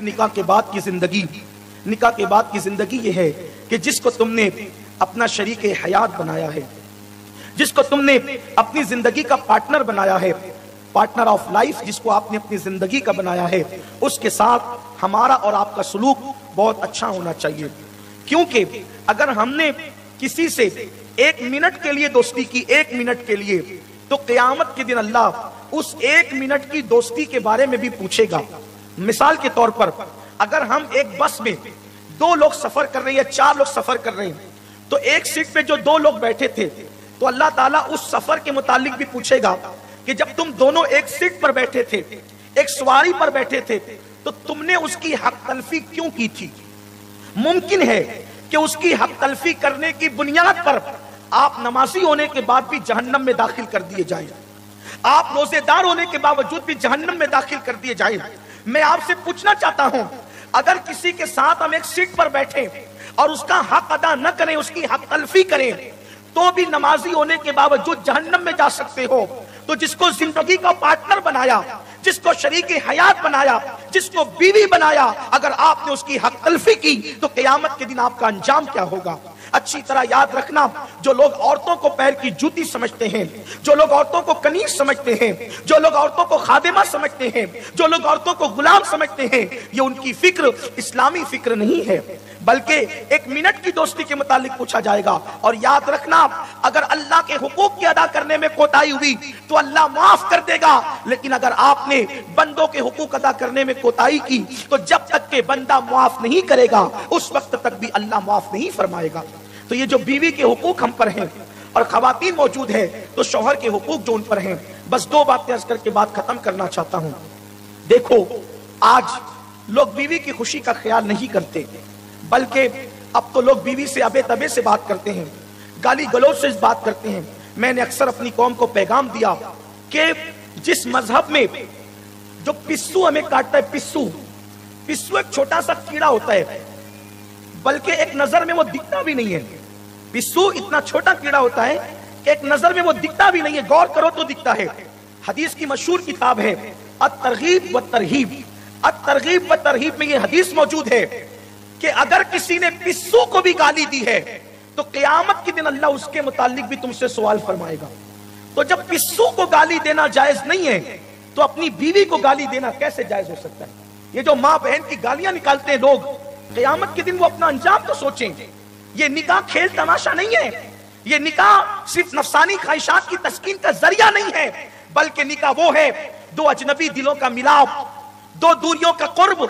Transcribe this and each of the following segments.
निकाह के बाद की जिंदगी ये है कि जिसको तुमने अपना शरीक हयात बनाया है, जिसको तुमने अपनी जिंदगी का पार्टनर बनाया है, पार्टनर ऑफ लाइफ जिसको आपने अपनी जिंदगी का बनाया है, उसके साथ हमारा और आपका सलूक बहुत अच्छा होना चाहिए। क्योंकि अगर हमने किसी से एक मिनट के लिए दोस्ती की, एक मिनट के लिए, तो क़यामत के दिन अल्लाह उस एक मिनट की दोस्ती के बारे में भी पूछेगा। मिसाल के तौर पर अगर हम एक बस में दो लोग सफर कर रहे हैं या चार लोग सफर कर रहे हैं, तो एक सीट पे जो दो लोग बैठे थे, तो अल्लाह ताला उस सफर के मुतालिक भी पूछेगा कि जब तुम दोनों एक सीट पर बैठे थे, एक सवारी पर बैठे थे, तो तुमने उसकी हक तलफी क्यों की थी। मुमकिन है कि उसकी हक तलफी करने की बुनियाद पर आप नमाजी होने के बाद भी जहन्नम में दाखिल कर दिए जाएं, आप रोजेदार होने के बावजूद भी जहन्नम में दाखिल कर दिए जाएं। मैं आपसे पूछना चाहता हूं, अगर किसी के साथ हम एक सीट पर बैठे और उसका हक अदा न करें, उसकी हक तलफी करें, तो भी नमाजी होने के बावजूद जहन्नम में जा सकते हो। तो जिसको जिंदगी का पार्टनर बनाया, जिसको शरीक हयात बनाया, जिसको बीवी बनाया, अगर आपने उसकी हक तलफी की, तो क़यामत के दिन आपका अंजाम क्या होगा। अच्छी तरह याद रखना, जो लोग औरतों को पैर की जूती समझते हैं, जो लोग औरतों को कनीज समझते हैं, जो लोग औरतों को खादिमा समझते हैं, जो लोग औरतों को गुलाम समझते हैं, ये उनकी फिक्र इस्लामी फिक्र नहीं है, बल्कि एक मिनट की दोस्ती के मुतालिक पूछा जाएगा। और याद रखना, अगर अल्लाह के हुकूक की अदा करने में कोताही हुई तो अल्लाह माफ कर देगा, लेकिन अगर आपने बंदों के हुकूक अदा करने में कोताही की, तो जब तक के बंदा माफ नहीं करेगा, उस वक्त तक भी अल्लाह माफ नहीं फरमाएगा। तो ये जो बीवी के हुकूक हम पर हैं और खवातीन मौजूद है, तो शौहर के हुकूक जो उन पर हैं, बस दो बातें अर्ज करके बात खत्म करना चाहता हूं। देखो, आज लोग बीवी की खुशी का ख्याल नहीं करते, बल्कि अब तो लोग बीवी से अबे तबे से बात करते हैं, गाली गलौज से बात करते हैं। मैंने अक्सर अपनी कौम को पैगाम दिया कि जिस मजहब में जो पिस्सू हमें काटता है, पिस्सू एक छोटा सा कीड़ा होता है, बल्कि एक नजर में वो दिखता भी नहीं है। पिस्सू इतना छोटा कीड़ा होता है कि एक नजर में वो दिखता भी नहीं है, गौर करो तो दिखता है। हदीस की मशहूर किताब है अत-तरगीब व तरहीब। अत-तरगीब व तरहीब में ये हदीस मौजूद है कि अगर किसी ने पिस्सू को भी गाली दी है, तो क़यामत के दिन अल्लाह उसके मुतालिक भी तुमसे सवाल फरमाएगा। तो जब पिस्सू को गाली देना जायज नहीं है, तो अपनी बीवी को गाली देना कैसे जायज हो सकता है। ये जो माँ बहन की गालियां निकालते हैं लोग, क़यामत के दिन वो अपना अंजाम तो सोचेंगे। ये निकाह खेल तमाशा नहीं है, ये निकाह सिर्फ नफसानी ख्वाहिशात की तस्कीन का जरिया नहीं है, बल्कि निकाह वो है दो अजनबी दिलों का मिलाप, दो दूरियों का कुर्ब,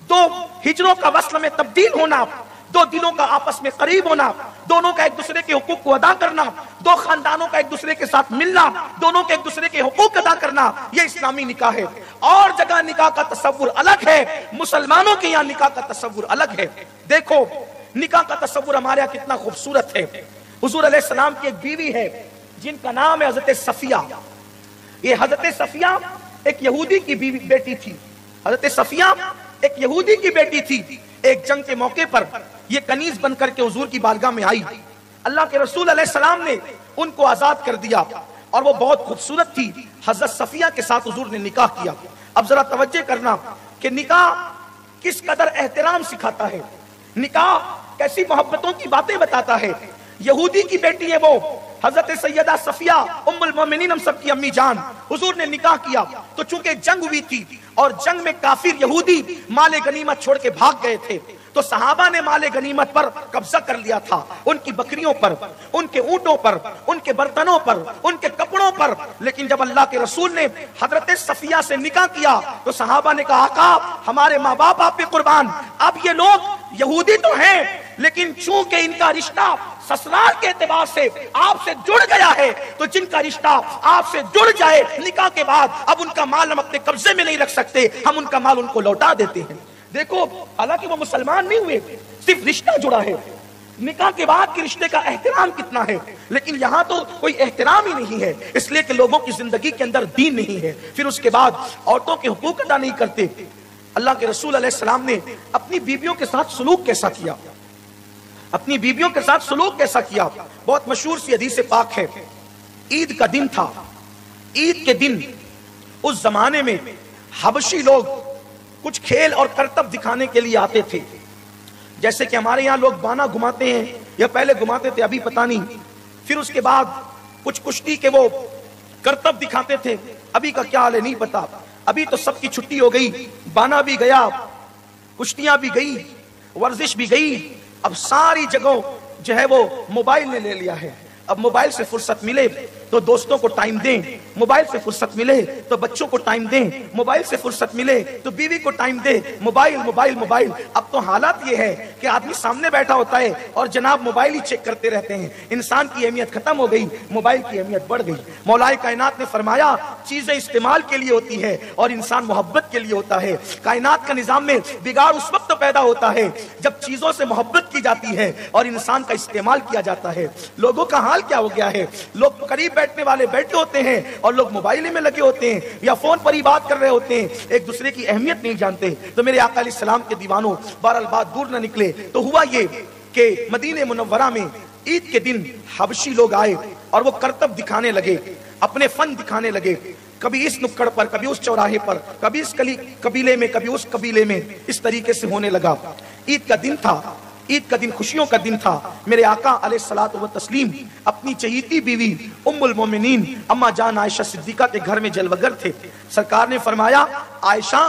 दो हिजरों का वस्ल में तब्दील होना, दो दिलों का आपस में करीब होना, दोनों का एक दूसरे के हुकूक को अदा करना, दो खानदानों का एक दूसरे के साथ मिलना, दोनों के एक दूसरे के हुकूक अदा करना, ये इस्लामी निकाह है। और जगह निकाह का तसव्वुर अलग है, मुसलमानों के यहाँ निकाह का तसव्वुर अलग है। देखो, निकाह का तसव्वुर हमारे यहाँ कितना खूबसूरत है। हुजूर अलैहिस्सलाम की एक बीवी है जिनका नाम है हजरत सफिया। ये हजरत सफिया एक यहूदी की बेटी थी। हजरत सफिया एक यहूदी की बेटी थी। एक जंग के मौके पर ये कनीज बन करके हुजूर की बारगाह में आई। अल्लाह के रसूल अलैहिस्सलाम ने उनको आजाद कर दिया और वो बहुत खूबसूरत थी। हजरत सफिया के साथ हुजूर ने निकाह किया। अब जरा तवज्जो करना कि निकाह किस कदर एहतराम सिखाता है, निकाह कैसी मोहब्बतों की बातें बताता है। यहूदी की बेटी है वो, हजरत सैयदा सफिया उम्मुल मोमिनीन, हम सब की अम्मी जान। हुजूर ने निकाह किया तो चूंकि जंग हुई थी और जंग में काफिर यहूदी माले गनीमत छोड़ के भाग गए थे, तो सहाबा ने माले गनीमत पर कब्जा कर लिया था, उनकी बकरियों पर, उनके ऊंटों पर, उनके बर्तनों पर, उनके कपड़ों पर। लेकिन जब अल्लाह के रसूल ने हजरत सफिया से निकाह किया, तो सहाबा ने कहा, आका हमारे माँ बाप आप पे कुर्बान। अब ये लोग यहूदी तो हैं, लेकिन चूंकि इनका रिश्ता ससुराल के एतबार से आपसे जुड़ गया है, तो जिनका रिश्ता आपसे जुड़ जाए निकाह के बाद, अब उनका माल हम अपने कब्जे में नहीं रख सकते, हम उनका माल उनको लौटा देते हैं। देखो, हालांकि वो मुसलमान नहीं हुए, सिर्फ रिश्ता जुड़ा है। निकाह के बाद के रिश्ते का एहतराम कितना है, लेकिन यहाँ तो कोई एहतराम ही नहीं है, इसलिए कि लोगों की जिंदगी के अंदर दीन नहीं है। फिर उसके बाद औरतों के हुकूक अदा नहीं करते। अल्लाह के रसूल अलैहिस्सलाम ने अपनी बीवियों के साथ सलूक कैसा किया, अपनी बीवियों के साथ सलूक कैसा किया, बहुत मशहूर सी हदीस पाक है। ईद का दिन था। ईद के दिन उस जमाने में हबशी लोग कुछ खेल और करतब दिखाने के लिए आते थे। जैसे कि हमारे यहाँ लोग बाना घुमाते हैं, या पहले घुमाते थे, अभी पता नहीं। फिर उसके बाद कुछ कुश्ती के वो करतब दिखाते थे, अभी का क्या हाल है नहीं पता। अभी तो सबकी छुट्टी हो गई, बाना भी गया, कुश्तियां भी गई, वर्जिश भी गई। अब सारी जगह जो है वो मोबाइल ने ले लिया है। अब मोबाइल से फुर्सत मिले तो दोस्तों को टाइम दें, मोबाइल से फुर्सत मिले तो बच्चों को टाइम दें, मोबाइल से फुर्सत मिले तो बीवी को टाइम दे, मोबाइल मोबाइल मोबाइल। अब तो हालात ये है कि आदमी सामने बैठा होता है और जनाब मोबाइल ही चेक करते रहते हैं। इंसान की अहमियत खत्म हो गई, मोबाइल की अहमियत बढ़ गई। मौलाए कायनात ने फरमाया चीजें इस्तेमाल के लिए होती है और इंसान मोहब्बत के लिए होता है। कायनात का निजाम में बिगाड़ उस वक्त पैदा होता है जब चीजों से मोहब्बत की जाती है और इंसान का इस्तेमाल किया जाता है। लोगों का हाल क्या हो गया है, लोग करीब बैठने वाले बैठे होते हैं और लोग मोबाइल में लगे होते हैं या फोन पर ही बात कर रहे होते हैं, एक दूसरे की अहमियत नहीं जानते। तो मेरे आका अलैहिस्सलाम के दीवानों, बहरहाल बात दूर न निकले तो हुआ ये कि मदीने मुनव्वरा में ईद के दिन हबशी लोग आए और वो करतब दिखाने लगे, अपने फन दिखाने लगे। कभी इस नुक्कड़ पर, कभी उस चौराहे पर, कभी इस कबीले में, कभी उस कबीले में, इस तरीके से होने लगा। ईद का दिन था, ईद का दिन खुशियों का दिन था। मेरे आका अलैहिस्सलातु व तस्लीम अपनी चहीती बीवी उम्मुल मोमिनीन अम्मा जान आयशा सिद्दीका के घर में जलवगर थे। सरकार ने फरमाया, आयशा,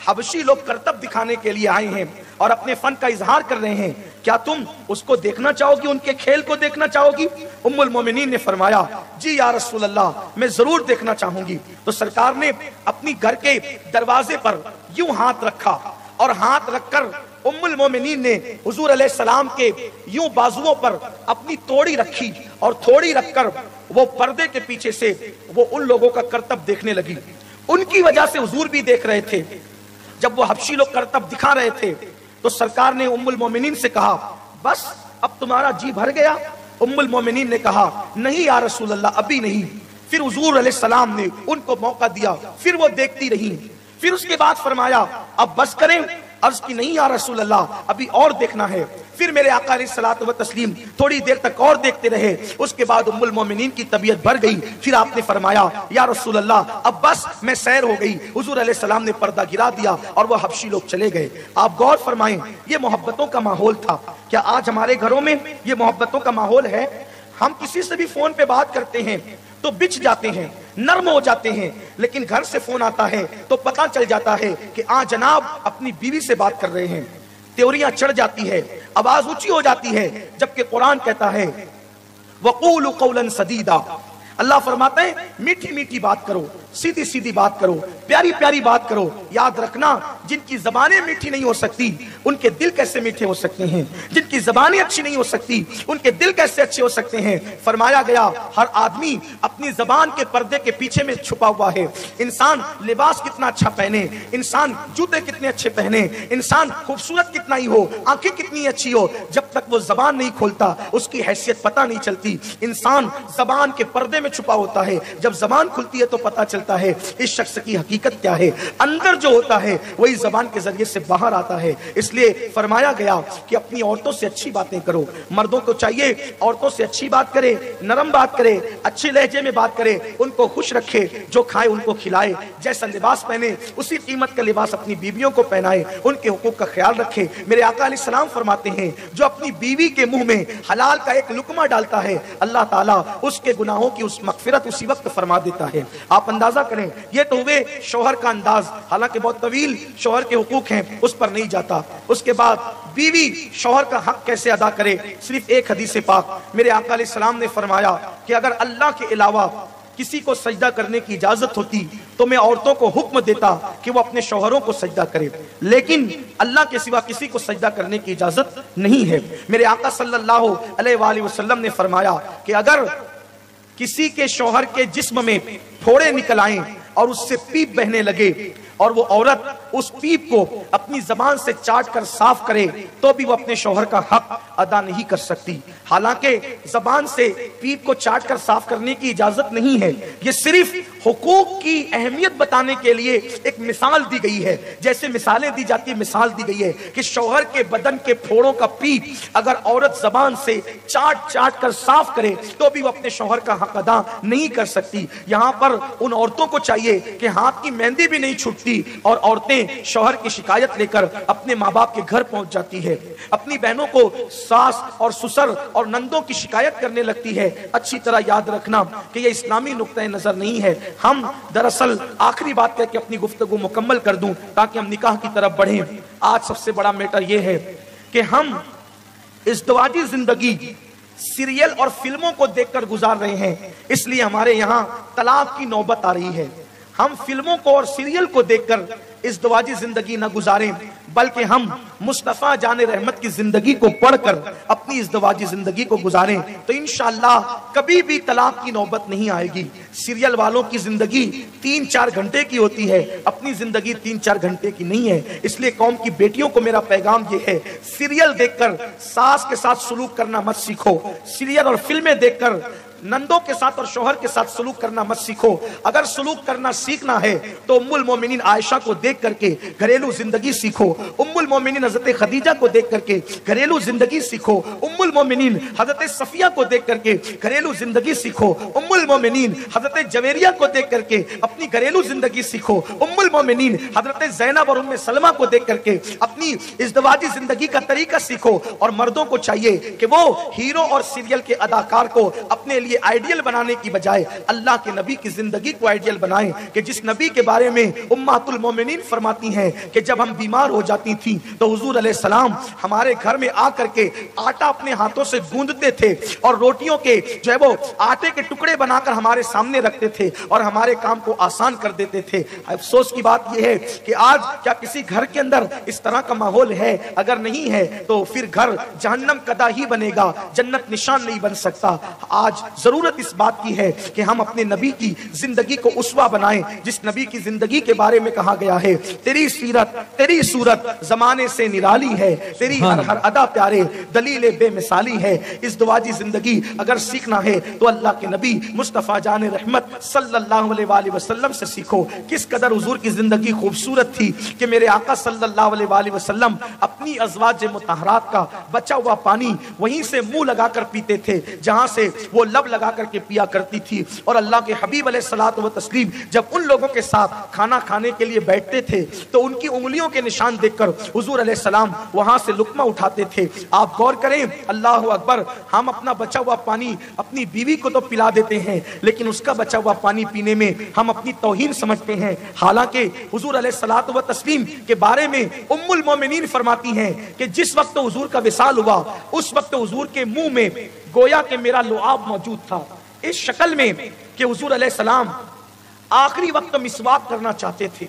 हबशी लोग करतब दिखाने के लिए आए हैं और अपने फन का इजहार कर रहे हैं, क्या तुम उसको देखना चाहोगी, उनके खेल को देखना चाहोगी? उम्मुल मोमिनीन ने फरमाया, जी या रसूल अल्लाह, मैं जरूर देखना चाहूंगी। तो सरकार ने अपनी घर के दरवाजे पर यूं हाथ रखा और हाथ रखकर उम्मुल मोमिनीन ने हुजूर अलैहिस्सलाम के यूं बाजुओं पर अपनी तोड़ी रखी और थोड़ी रखकर वो पर्दे के पीछे से वो उन लोगों का करतब देखने लगी। उनकी वजह से हुजूर भी देख रहे थे। जब वो हबशी लोग करतब दिखा रहे थे तो सरकार ने उम्मुल मोमिनीन से कहा, बस अब तुम्हारा जी भर गया? उम्मुल मोमिनीन ने कहा, नहीं या रसूल अल्लाह, अभी नहीं। फिर हुजूर अलैहिस्सलाम ने उनको मौका दिया, फिर वो देखती रही। फिर उसके बाद फरमाया, अब बस करें? अर्ज की, नहीं या रसूल अल्लाह, अभी और देखना है। फिर मेरे आका अलैहिस्सलातु व तस्लीम थोड़ी देर तक और देखते रहे। उसके बाद उम्मुल मोमिनीन की तबीयत बढ़ गई। फिर आपने फरमाया, या रसूल अल्लाह, अब बस मैं सैर हो गई। हुजूर अलैहिस्सलाम ने पर्दा गिरा दिया और वो हबशी लोग चले गए। आप गौर फरमाएं, ये मोहब्बतों का माहौल था। क्या आज हमारे घरों में ये मोहब्बतों का माहौल है? हम किसी से भी फोन पे बात करते हैं तो बिछ जाते हैं, नर्म हो जाते हैं, लेकिन घर से फोन आता है तो पता चल जाता है कि जनाब अपनी बीवी से बात कर रहे हैं। त्योरियां चढ़ जाती है, आवाज ऊंची हो जाती है, जबकि कुरान कहता है वक़ूलु क़ौलन सदीदा। अल्लाह फरमाते हैं मीठी मीठी बात करो, सीधी सीधी बात करो, प्यारी प्यारी बात करो। याद रखना, जिनकी जबानें मीठी नहीं हो सकती उनके दिल कैसे मीठे हो सकते हैं? जिनकी जबानें अच्छी नहीं हो सकती उनके दिल कैसे अच्छे हो सकते हैं? फरमाया गया, हर आदमी अपनी जबान के पर्दे के पीछे में छुपा हुआ है। इंसान लिबास कितना अच्छा पहने, इंसान जूते कितने अच्छे पहने, इंसान खूबसूरत कितना ही हो, आंखें कितनी अच्छी हो, जब तक वो जबान नहीं खोलता उसकी हैसियत पता नहीं चलती। इंसान जबान के पर्दे में छुपा होता है, जब जबान खुलती है तो पता चलता है इस शख्स की हकीकत क्या है। अंदर जो होता है वही जबान के जरिए से बाहर आता है। इसलिए फरमाया गया कि अपनी औरतों से अच्छी बातें करो। मर्दों को चाहिए औरतों से अच्छी बात करे, नरम बात करे, अच्छे लहजे में बात करे, उनको खुश रखे, जो खाए उनको खिलाए, जैसा लिबास पहने उसी कीमत का लिबास अपनी बीवियों को पहनाए, उनके हुकूक का ख्याल रखे। मेरे आका अलैहिस्सलाम फरमाते हैं, जो अपनी बीवी के मुंह में हलाल का एक लुकमा डालता है, अल्लाह ताला उसके गुनाहों की मगफिरत उसी वक्त फरमा देता है। आप अंदाजा करें, ये तो हुए शौहर का अंदाज, हालांकि बहुत तवील शौहर के हुकूक हैं, उस पर नहीं जाता। उसके बाद बीवी शौहर का हक कैसे अदा करे? सिर्फ एक हदीस पाक मेरे आका अलैहिस्सलाम ने फरमाया कि अगर अल्लाह के अलावा किसी को सजदा करने की इजाजत होती तो मैं औरतों को हुक्म देता कि वो अपने शौहरों को सजदा करे, लेकिन अल्लाह के सिवा किसी को सजदा करने की इजाजत नहीं है। मेरे आका सल्लल्लाहु अलैहि वसल्लम ने फरमाया कि अगर किसी के शौहर के जिस्म में फोड़े निकल आए और उससे पीप बहने लगे और वो औरत उस पीप को अपनी जबान से चाट कर साफ करे तो भी वो अपने शौहर का हक अदा नहीं कर सकती। हालांकि जबान से पीप को चाट कर साफ करने की इजाजत नहीं है, ये सिर्फ حقوق کی اہمیت بتانے کے لیے ایک مثال دی گئی ہے. جیسے مثالیں دی جاتی ہیں، مثال دی گئی ہے کہ شوہر کے بدن کے پھوڑوں کا پیٹ اگر عورت زبان سے چاٹ چاٹ کر صاف کرے تو بھی وہ اپنے شوہر کا حق ادا نہیں کر سکتی. یہاں پر ان عورتوں کو چاہیے کہ ہاتھ کی مہندی بھی نہیں چھوٹتی اور عورتیں شوہر کی شکایت لے کر اپنے ماں باپ کے گھر پہنچ جاتی ہے، اپنی بہنوں کو ساس اور سسر اور نندوں کی شکایت کرنے لگتی ہے. اچھی طرح یاد رکھنا کہ یہ اسلامی نقطہ نظر نہیں ہے. ہم دراصل آخری بات کہہ کے اپنی گفتگو مکمل کر دوں تاکہ ہم نکاح کی طرف بڑھیں. آج سب سے بڑا میٹر یہ ہے کہ ہم ازدواجی زندگی سیریل اور فلموں کو دیکھ کر گزار رہے ہیں، اس لیے ہمارے یہاں طلاق کی نوبت آ رہی ہے. ہم فلموں کو اور سیریل کو دیکھ کر ازدواجی زندگی نہ گزاریں بلکہ ہم مصطفیٰ جان رحمت کی زندگی کو پڑھ کر اپنی ازدواجی زندگی کو گزاریں تو انشاءاللہ کبھی بھی طلاق کی نوبت نہیں آئے گی. سیریل والوں کی زندگی 3-4 گھنٹے کی ہوتی ہے، اپنی زندگی 3-4 گھنٹے کی نہیں ہے. اس لیے قوم کی بیٹیوں کو میرا پیغام یہ ہے، سیریل دیکھ کر ساس کے ساتھ سلوک کرنا مت سیکھو، سیریل اور فلمیں دیکھ کر نندوں کے ساتھ اور شوہر کے ساتھ سلوک کرنا مت سیکھو. اگر سلوک کرنا سیکھنا ہے تو ام المومنین عائشہ کو دیکھ کر کے گھریلو زندگی سیکھو، ام المومنین حضرت خدیجہ کو دیکھ کر کے گھریلو زندگی سیکھو، ام المومنین حضرت صفیہ کو دیکھ کر کے گھریلو زندگی سیکھو، ام المومنین حضرت جویریہ کو دیکھ کر کے اپنی گھریلو زندگی سیکھو، ام المومنین حضرت زینب اور ام سلمہ کو دیکھ کر کے اپنی ازدواجی زندگی کا طریقہ سیکھو. اور مردوں کو چاہیے کہ وہ ہیرو اور سیریل کے اداکار کو اپنے لیے آئیڈیل بنانے کی بجائے اللہ کے نبی کی زندگی کو آئیڈیل بنائیں کہ جس نبی کے بارے میں امہات المومنین فرماتی ہیں کہ جب ہم بیمار ہو جاتی تھیں تو حضور علیہ السلام ہمارے گھر میں آ کر کے آٹا اپنے ہاتھوں سے گوندتے تھے اور روٹیوں کے جو ہے وہ آٹے کے ٹکڑے بنا کر ہمارے سامنے رکھتے تھے اور ہمارے کام کو آسان کر دیتے تھے. افسوس کی بات یہ ہے کہ آج کیا کسی گھر کے اندر اس طرح کا ماحول ہے؟ اگر نہیں ہے تو پھر گھر جہنم کدا ہی بنے گا، جنت نشان نہیں بن سکتا. آج ضرورت اس بات کی ہے کہ ہم اپنے نبی کی زندگی کو اسوہ بنائیں، جس نبی کی زندگی کے بارے میں کہا گیا ہے تیری سیرت تیری صورت زمانے سے نرالی ہے، تیری ہر ادا پیارے دلیل بے مثالی ہے. ازدواجی زندگی اگر سیکھنا ہے تو اللہ کے نبی مصطفیٰ جان رحمت صلی اللہ علیہ وآلہ وسلم سے سیکھو. کس قدر حضور کی زندگی خوبصورت تھی کہ میرے آقا صلی اللہ علیہ وآلہ وسلم اپنی ازواج مطہرات کا بچا ہوا پانی وہیں سے منہ لگا کر پیتے تھے جہاں سے وہ لب لگا کر کے پیا کرتی تھی. اور اللہ کے حبیب علیہ الصلوۃ والتسلیم جب ان لوگوں کے ساتھ کھانا کھانے کے لیے بیٹھتے تھے تو ان کی انگلیوں کے نشان دیکھ کر حضور علیہ السلام وہاں سے لقمہ اٹھاتے تھے. آپ غور کریں، اللہ اکبر، ہم اپنا بچا ہوا پانی اپنی بیوی کو تو پلا دیتے ہیں لیکن اس کا بچا ہوا پانی پینے میں ہم اپنی توہین سمجھتے ہیں. حالانکہ حضور علیہ الصلوۃ والتسلیم کے بارے میں ام المومنین فرماتی ہیں کہ جس وقت حضور کا وصال ہوا اس وقت حضور کے منہ میں گویا کہ میرا لعاب موجود تھا، اس شکل میں کہ حضور علیہ السلام آخری وقت مسواک کرنا چاہتے تھے.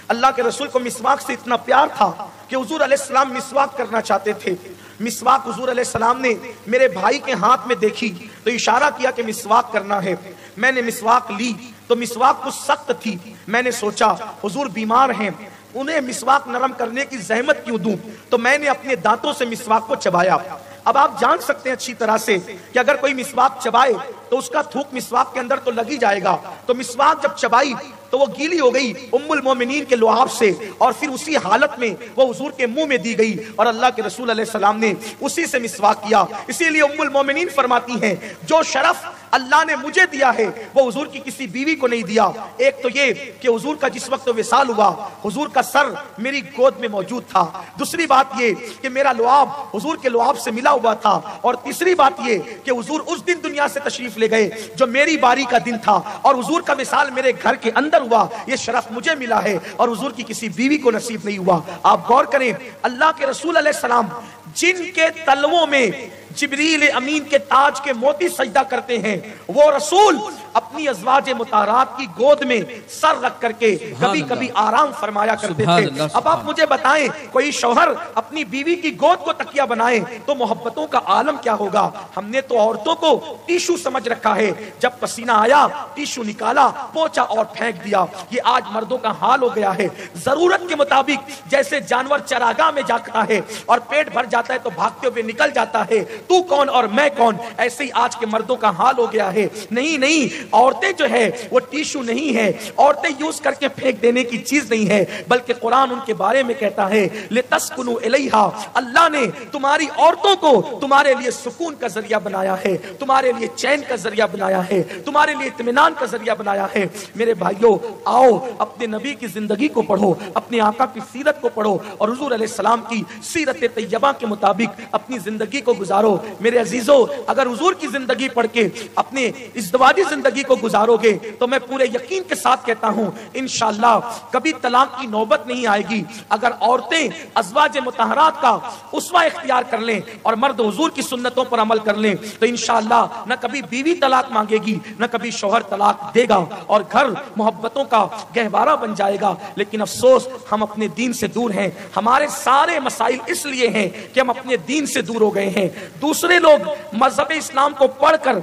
اللہ کے رسول کو مسواک سے اتنا پیار تھا کہ حضور علیہ السلام مسواک کرنا چاہتے تھے. مسواک حضور علیہ السلام نے میرے بھائی کے ہاتھ میں دیکھی تو اشارہ کیا کہ مسواک کرنا ہے. میں نے مسواک لی تو مسواک کچھ سخت تھی. میں نے سوچا حضور بیمار ہیں، انہیں مسواک نرم کرنے کی زحمت کیوں دوں، تو میں نے اپنے دانتوں سے مسواک کو چبایا. اب آپ جان سکتے ہیں اچھی طرح سے کہ اگر کوئی مسواک چبائے تو اس کا تھوک مسواک کے اندر تو لگ ہی جائے گا. تو مسواک جب چبائی تو وہ گیلی ہو گئی ام المومنین کے لعاب سے اور پھر اسی حالت میں وہ حضور کے منہ میں دی گئی اور اللہ کے رسول علیہ السلام نے اسی سے مسواک کیا. اسی لیے ام المومنین فرماتی ہیں جو شرف اللہ نے مجھے دیا ہے وہ حضور کی کسی بیوی کو نہیں دیا. ایک تو یہ کہ حضور کا جس وقت وصال ہوا حضور کا سر میری گود میں موجود تھا. دوسری بات یہ کہ میرا لعاب حضور کے لعاب سے ملا ہوا تھا. اور تیسری بات یہ کہ حضور اس دن دنیا سے تشریف لے گئے جو میری باری کا دن تھا اور حضور کا وصال میرے گھر کے اندر ہوا. یہ شرف مجھے ملا ہے اور حضور کی کسی بیوی کو نصیب نہیں ہوا. آپ غور کریں، اللہ کے رسول علیہ السلام جن کے تلووں میں جبریل امین کے تاج کے موتی سجدہ کرتے ہیں وہ رسول اپنی ازواج مطہرات کی گود میں سر رکھ کر کے کبھی کبھی آرام فرمایا کرتے تھے. اب آپ مجھے بتائیں کوئی شوہر اپنی بیوی کی گود کو تکیہ بنائے تو محبتوں کا عالم کیا ہوگا. ہم نے تو عورتوں کو ٹیشو سمجھ رکھا ہے، جب پسینہ آیا ٹیشو نکالا پوچھا اور پھینک دیا. یہ آج مردوں کا حال ہو گیا ہے. ضرورت کے مطابق جیسے جانور چراگاہ میں جاتا ہے اور پیٹ بھر جاتا ہے تو بھاگتے ہوئے نکل جاتا ہے، तू कौन और मैं कौन। ऐसे ही आज के मर्दों का हाल हो गया है। नहीं नहीं, औरतें जो है वो टिश्यू नहीं है, औरतें यूज करके फेंक देने की चीज नहीं है, बल्कि कुरान उनके बारे में कहता है लितस्कुनु इलैहा, अल्लाह ने तुम्हारी औरतों को तुम्हारे लिए सुकून का जरिया बनाया है, तुम्हारे लिए चैन का जरिया बनाया है, तुम्हारे लिए इत्मीनान का जरिया बनाया है। मेरे भाइयों, आओ अपने नबी की जिंदगी को पढ़ो, अपने आका की सीरत को पढ़ो और हुजूर अलैहिस्सलाम की सीरत तैयबा के मुताबिक अपनी जिंदगी को गुजारो। मेरे अजीजों, अगर हुजूर की जिंदगी पढ़ के अपने इज़्दिवाजी जिंदगी को गुजारोगे तो मैं पूरे यकीन के साथ कहता हूं इंशाअल्लाह कभी तलाक की नौबत नहीं आएगी। अगर औरतें अज़वाज मुतहरात का उस्वा इख्तियार कर लें और मर्द हुजूर की सुन्नतों पर अमल कर लें तो इंशाअल्लाह न कभी बीवी तलाक मांगेगी, न कभी शौहर तलाक देगा और घर मोहब्बतों का गहवारा बन जाएगा। लेकिन अफसोस, हम अपने दीन से दूर हैं। हमारे सारे मसाइल इसलिए हैं कि हम अपने दीन से दूर हो गए हैं। दूसरे लोग मजहब इस्लाम को पढ़कर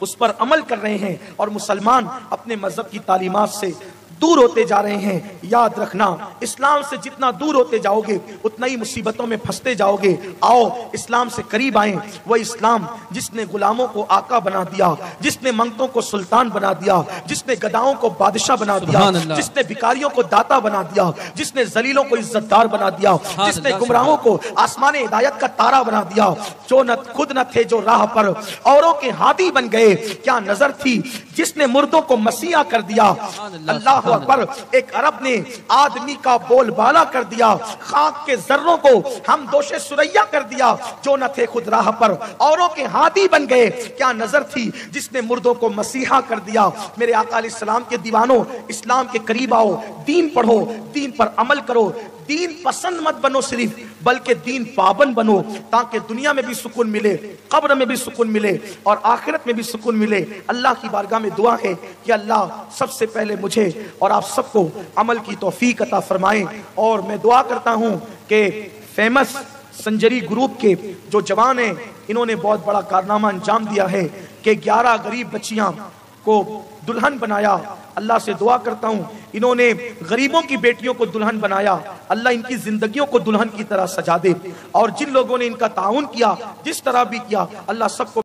उस पर अमल कर रहे हैं और मुसलमान अपने मजहब की तालीमात से दूर होते जा रहे हैं। याद रखना, इस्लाम से जितना दूर होते जाओगे उतना ही मुसीबतों में फंसते जाओगे। आओ इस्लाम से करीब आए। वो इस्लाम जिसने गुलामों को आका बना दिया, जिसने मंगतों को सुल्तान बना दिया, जिसने गदाओं को बादशाह बना दिया, जिसने भिखारियों को दाता बना दिया, जिसने जलीलों को इज्जतदार बना दिया, जिसने गुमराहों को आसमान हिदायत का तारा बना दिया, जो न खुद न थे जो राह पर औरों के हादी बन गए। क्या नजर थी जिसने मुर्दों को मसीहा कर दिया। अल्लाह पर एक अरब ने आदमी का बोलबाला कर दिया, खाक के जर्रों को हम दोषे सुरैया कर दिया, जो न थे खुद राह पर औरों के हादी बन गए। क्या नजर थी जिसने मुर्दों को मसीहा कर दिया। मेरे आका अलैहिस्सलाम के दीवानों, इस्लाम के करीब आओ, दीन पढ़ो, दीन पर अमल करो। दीन पसंद मत बनो सिर्फ, बल्कि दीन पाबंद बनो, ताकि दुनिया में भी सुकून मिले, कब्र में भी सुकून मिले और आखिरत में भी सुकून मिले। अल्लाह की बारगाह में दुआ है कि अल्लाह सबसे पहले मुझे और आप सबको अमल की तौफीक अता फरमाए। और मैं दुआ करता हूं कि फेमस संजरी ग्रुप के जो जवान हैं, इन्होंने बहुत बड़ा कारनामा अंजाम दिया है कि 11 गरीब बच्चियां को दुल्हन बनाया। अल्लाह से दुआ करता हूं, इन्होंने गरीबों की बेटियों को दुल्हन बनाया, अल्लाह इनकी जिंदगियों को दुल्हन की तरह सजा दे। और जिन लोगों ने इनका ताउन किया, जिस तरह भी किया, अल्लाह सबको